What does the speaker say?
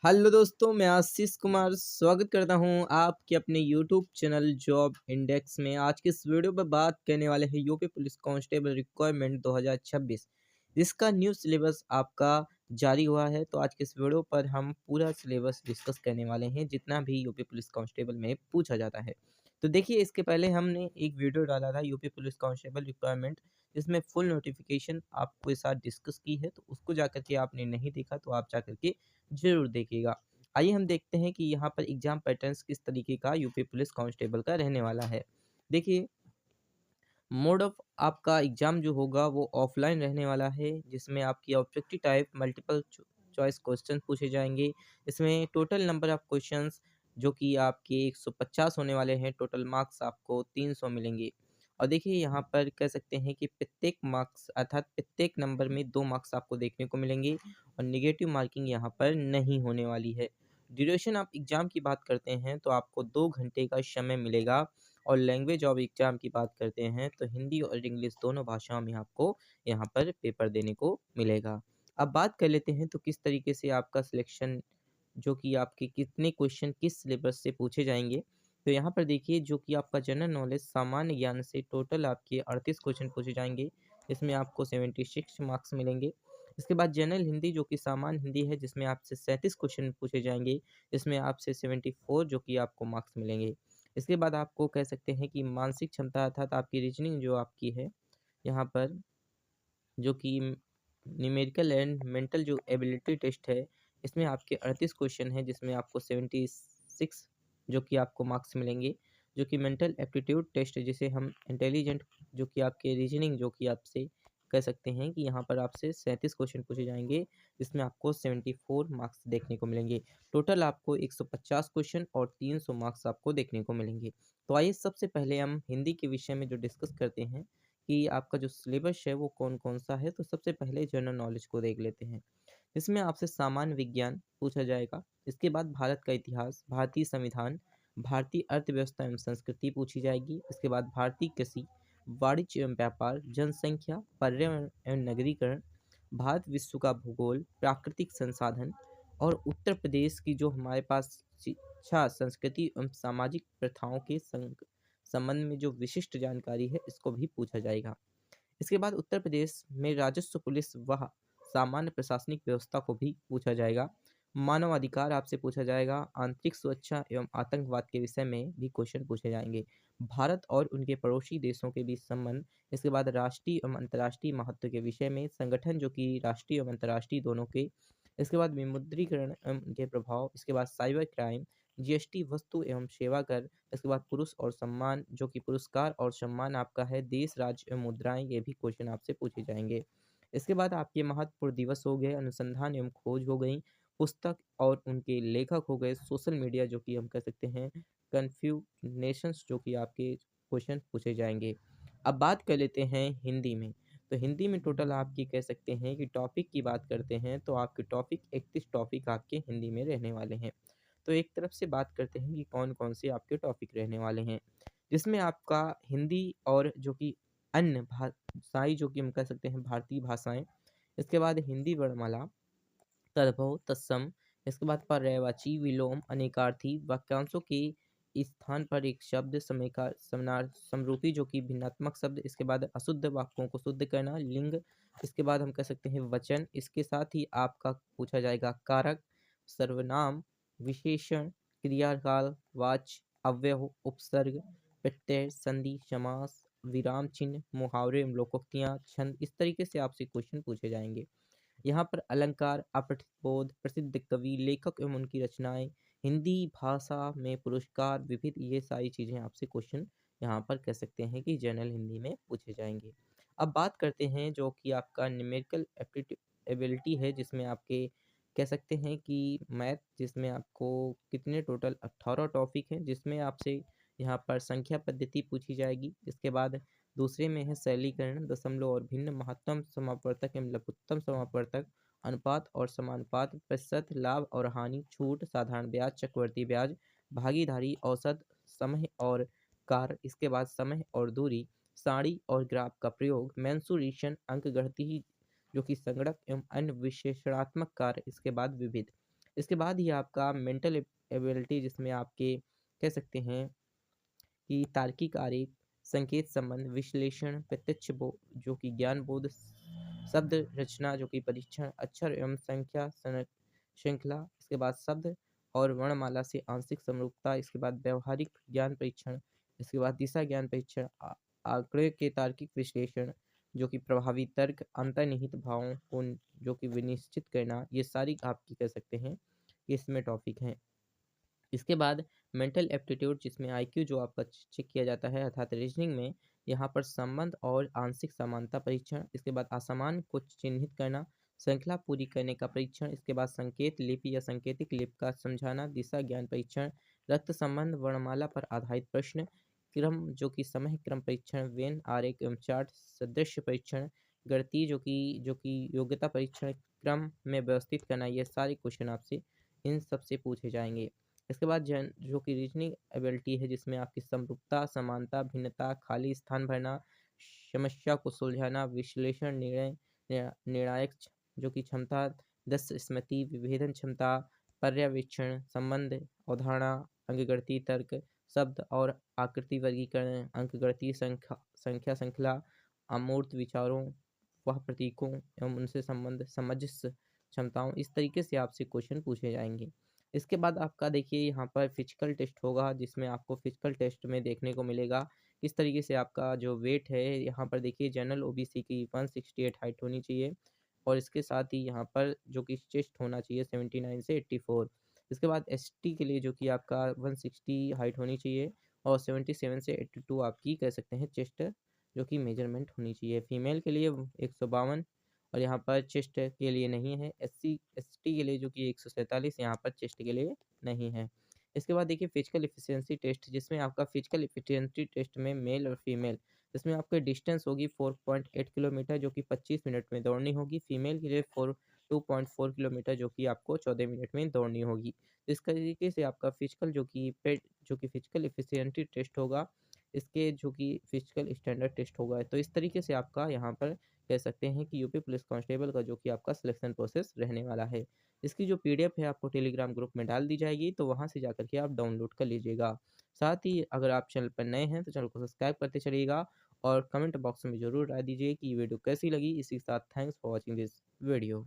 Hello दोस्तों, मैं आशीष कुमार स्वागत करता हूं आपके अपने यूट्यूब चैनल जॉब इंडेक्स में। आज के इस वीडियो पर बात करने वाले हैं यूपी पुलिस कांस्टेबल रिक्वायरमेंट 2026 जिसका न्यू सिलेबस आपका जारी हुआ है। तो आज के इस वीडियो पर हम पूरा सिलेबस डिस्कस करने वाले हैं जितना भी यूपी पुलिस कांस्टेबल में पूछा जाता है। तो देखिए, इसके पहले हमने एक वीडियो डाला था यूपी पुलिस कांस्टेबल रिक्वायरमेंट जिसमें फुल नोटिफिकेशन आपके साथ डिस्कस की है। तो उसको जाकर के आपने नहीं देखा तो आप जाकर के ज़रूर देखिएगा। आइए हम देखते हैं कि यहाँ पर एग्ज़ाम पैटर्न्स किस तरीके का यूपी पुलिस कांस्टेबल का रहने वाला है। देखिए, मोड ऑफ आपका एग्ज़ाम जो होगा वो ऑफ़लाइन रहने वाला है, जिसमें आपकी objective type multiple choice question पूछे जाएँगे। इसमें टोटल नंबर ऑफ क्वेश्चंस जो कि आपके 150 होने वाले हैं, टोटल मार्क्स आपको 300 मिलेंगे। और देखिए, यहाँ पर कह सकते हैं कि प्रत्येक मार्क्स अर्थात प्रत्येक नंबर में 2 मार्क्स आपको देखने को मिलेंगे और नेगेटिव मार्किंग यहाँ पर नहीं होने वाली है। ड्यूरेशन ऑफ एग्ज़ाम की बात करते हैं तो आपको 2 घंटे का समय मिलेगा। और लैंग्वेज ऑफ एग्ज़ाम की बात करते हैं तो हिंदी और इंग्लिश दोनों भाषाओं में आपको यहाँ पर पेपर देने को मिलेगा। अब बात कर लेते हैं तो किस तरीके से आपका सिलेक्शन जो कि आपके कितने क्वेश्चन किस सिलेबस से पूछे जाएँगे। तो यहाँ पर देखिए, जो कि आपका जनरल नॉलेज सामान्य ज्ञान से टोटल आपके 38 क्वेश्चन पूछे जाएँगे। इसमें आपको 76 मार्क्स मिलेंगे। इसके बाद जनरल हिंदी जो कि सामान्य हिंदी है, जिसमें आपसे 37 क्वेश्चन पूछे जाएँगे। इसमें आपसे 74 जो कि आपको मार्क्स मिलेंगे। इसके बाद आपको कह सकते हैं कि मानसिक क्षमता अर्थात आपकी रीजनिंग जो आपकी है, यहाँ पर जो कि न्यूमेरिकल एंड मेंटल जो एबिलिटी टेस्ट है, इसमें आपके 38 क्वेश्चन हैं जिसमें आपको 76 जो कि आपको मार्क्स मिलेंगे। जो कि मेंटल एप्टीट्यूड टेस्ट जिसे हम इंटेलिजेंट जो कि आपके रीजनिंग जो कि आपसे कह सकते हैं कि यहाँ पर आपसे 37 क्वेश्चन पूछे जाएँगे, जिसमें आपको 74 मार्क्स देखने को मिलेंगे। टोटल आपको 150 क्वेश्चन और 300 मार्क्स आपको देखने को मिलेंगे। तो आइए सबसे पहले हम हिंदी के विषय में जो डिस्कस करते हैं कि आपका जो सिलेबस है वो कौन-कौन सा है। तो सबसे पहले जनरल नॉलेज को देख लेते हैं। इसमें आपसे सामान्य विज्ञान पूछा जाएगा। इसके बाद भारत का इतिहास, भारतीय संविधान, भारतीय अर्थव्यवस्था एवं संस्कृति पूछी जाएगी। इसके बाद भारतीय कृषि, वाणिज्य एवं व्यापार, जनसंख्या, पर्यावरण एवं नगरीकरण, भारत विश्व का भूगोल, प्राकृतिक संसाधन और उत्तर प्रदेश की जो हमारे पास शिक्षा, संस्कृति एवं सामाजिक प्रथाओं के संबंध में जो विशिष्ट जानकारी है, इसको भी पूछा जाएगा। इसके बाद उत्तर प्रदेश में राजस्व पुलिस व सामान्य प्रशासनिक व्यवस्था को भी पूछा जाएगा। मानवाधिकार आपसे पूछा जाएगा। आंतरिक सुरक्षा एवं आतंकवाद के विषय में भी क्वेश्चन पूछे जाएंगे। भारत और उनके पड़ोसी देशों के बीच संबंध। इसके बाद राष्ट्रीय एवं अंतर्राष्ट्रीय महत्व के विषय में संगठन जो कि राष्ट्रीय एवं अंतर्राष्ट्रीय दोनों के। इसके बाद विमुद्रीकरण एवं उनके प्रभाव। इसके बाद साइबर क्राइम, जीएसटी, वस्तु एवं सेवा कर। इसके बाद पुरुष और सम्मान जो कि पुरस्कार और सम्मान आपका है। देश, राज्य एवं मुद्राएं, ये भी क्वेश्चन आपसे पूछे जाएंगे। इसके बाद आपके महत्वपूर्ण दिवस हो गए, अनुसंधान एवं खोज हो गई, पुस्तक और उनके लेखक हो गए, सोशल मीडिया जो कि हम कह सकते हैं, कन्फ्यूनेशंस जो कि आपके क्वेश्चन पूछे जाएंगे। अब बात कर लेते हैं हिंदी में। तो हिंदी में टोटल आपकी कह सकते हैं कि टॉपिक की बात करते हैं तो आपके टॉपिक 31 टॉपिक आपके हिंदी में रहने वाले हैं। तो एक तरफ से बात करते हैं कि कौन-कौन से आपके टॉपिक रहने वाले हैं, जिसमें आपका हिंदी और जो कि अन्य भाषाई जो कि हम कह सकते हैं भारतीय भाषाएँ, इसके बाद हिंदी वर्णमाला, तद्भव, तत्सम, इसके बाद पर्यायवाची, विलोम, अनेकार्थी, वाक्यांशों के स्थान पर एक शब्द, समेका समरूपी जो कि भिन्नात्मक शब्द, इसके बाद अशुद्ध वाक्यों को शुद्ध करना, लिंग, इसके बाद हम कह सकते हैं वचन, इसके साथ ही आपका पूछा जाएगा कारक, सर्वनाम, विशेषण, क्रियाकाल, वाच्य, अव्यय, उपसर्ग, प्रत्यय, संधि, समास, विराम चिन्ह, मुहावरे एवं लोकोक्तियाँ, छंद, इस तरीके से आपसे क्वेश्चन पूछे जाएंगे। यहाँ पर अलंकार, अपठित बोध, प्रसिद्ध कवि, लेखक एवं उनकी रचनाएं, हिंदी भाषा में पुरस्कार, विविध, ये सारी चीज़ें आपसे क्वेश्चन यहाँ पर कह सकते हैं कि जनरल हिंदी में पूछे जाएंगे। अब बात करते हैं जो कि आपका न्यूमेरिकल एबिलिटी है, जिसमें आपके कह सकते हैं कि मैथ, जिसमें आपको कितने टोटल 18 टॉपिक हैं, जिसमें आपसे यहाँ पर संख्या पद्धति पूछी जाएगी। इसके बाद दूसरे में है सरलीकरण, दशमलव और भिन्न, महत्तम समापवर्तक एवं लघुत्तम समापवर्तक, अनुपात और समानुपात, प्रतिशत, लाभ और हानि, छूट, साधारण ब्याज, चक्रवर्ती ब्याज, भागीदारी, औसत, समय और कार्य, इसके बाद समय और दूरी, साड़ी और ग्राफ का प्रयोग, मेंसुरेशन, अंक गणित जो कि संगणक एवं अन्य विशेषणात्मक कार्य, इसके बाद विविध। इसके बाद ही आपका मेंटल एबिलिटी, जिसमें आपके कह सकते हैं कि तार्किक आरेख, संकेत संबंध, विश्लेषण, प्रत्यक्ष जो कि ज्ञान बोध, शब्द रचना जो कि परीक्षण, अक्षर एवं संख्या श्रृंखला, इसके बाद शब्द और वर्णमाला से आंशिक समरूपता, इसके बाद व्यवहारिक ज्ञान परीक्षण, इसके बाद दिशा ज्ञान परीक्षण, आंकड़े के तार्किक विश्लेषण जो कि प्रभावी तर्क, अंतर्निहित भावों को जो कि विनिश्चित करना, ये सारी आपकी कह सकते हैं कि इसमें टॉपिक हैं। इसके बाद मेंटल एप्टीट्यूड, जिसमें आईक्यू जो आपका चेक किया जाता है, अर्थात रीजनिंग में यहाँ पर संबंध और आंशिक समानता परीक्षण, इसके बाद असमान को चिन्हित करना, श्रृंखला पूरी करने का परीक्षण, इसके बाद संकेत लिपि या संकेतिक लिपि का समझाना, दिशा ज्ञान परीक्षण, रक्त संबंध वर्णमाला पर आधारित प्रश्न, क्रम जो कि समय क्रम परीक्षण, वेन आरेख एवं चार्ट सदृश्य परीक्षण, गणितीय जो कि योग्यता परीक्षण, क्रम में व्यवस्थित करना, ये सारे क्वेश्चन आपसे इन सब से पूछे जाएंगे। इसके बाद जो कि रीजनिंग एबिलिटी है, जिसमें आपकी समरूपता, समानता, भिन्नता, खाली स्थान भरना, समस्या को सुलझाना, विश्लेषण, निर्णायक जो कि क्षमता, दस स्मृति, विभेदन क्षमता, पर्यवेक्षण, संबंध, अवधारणा, अंकगणितीय तर्क, शब्द और आकृति वर्गीकरण, अंकगणितीय संख्या श्रृंखला, अमूर्त विचारों, वह प्रतीकों एवं उनसे संबंध, समंजस क्षमताओं, इस तरीके से आपसे क्वेश्चन पूछे जाएंगे। इसके बाद आपका देखिए यहाँ पर फिजिकल टेस्ट होगा, जिसमें आपको फिजिकल टेस्ट में देखने को मिलेगा किस तरीके से आपका जो वेट है। यहाँ पर देखिए जनरल ओबीसी की 168 हाइट होनी चाहिए, और इसके साथ ही यहाँ पर जो कि चेस्ट होना चाहिए 79 से 84। इसके बाद एसटी के लिए जो कि आपका 160 हाइट होनी चाहिए, और 77 से 82 आपकी कह सकते हैं चेस्ट जो कि मेजरमेंट होनी चाहिए। फीमेल के लिए 152, और यहाँ पर चेस्ट के लिए नहीं है। एसटी के लिए जो कि 147 यहाँ पर चेस्ट के लिए नहीं है। इसके बाद देखिए फिजिकल एफिशिएंसी टेस्ट, जिसमें आपका फिजिकल एफिशिएंसी टेस्ट में मेल और फीमेल, इसमें आपकी डिस्टेंस होगी 4.8 किलोमीटर जो कि 25 मिनट में दौड़नी होगी। फीमेल के लिए 2.4 किलोमीटर जो कि आपको 14 मिनट में दौड़नी होगी। इस तरीके से आपका फिजिकल जो कि फिजिकल एफिशिएंसी टेस्ट होगा, इसके जो कि फिजिकल स्टैंडर्ड टेस्ट होगा। तो इस तरीके से आपका यहाँ पर कह सकते हैं कि यूपी पुलिस कांस्टेबल का जो कि आपका सिलेक्शन प्रोसेस रहने वाला है। इसकी जो पीडीएफ है आपको टेलीग्राम ग्रुप में डाल दी जाएगी, तो वहाँ से जाकर के आप डाउनलोड कर लीजिएगा। साथ ही अगर आप चैनल पर नए हैं तो चैनल को सब्सक्राइब करते चलिएगा, और कमेंट बॉक्स में ज़रूर राय दीजिए कि ये वीडियो कैसी लगी। इसी के साथ thanks for watching this video.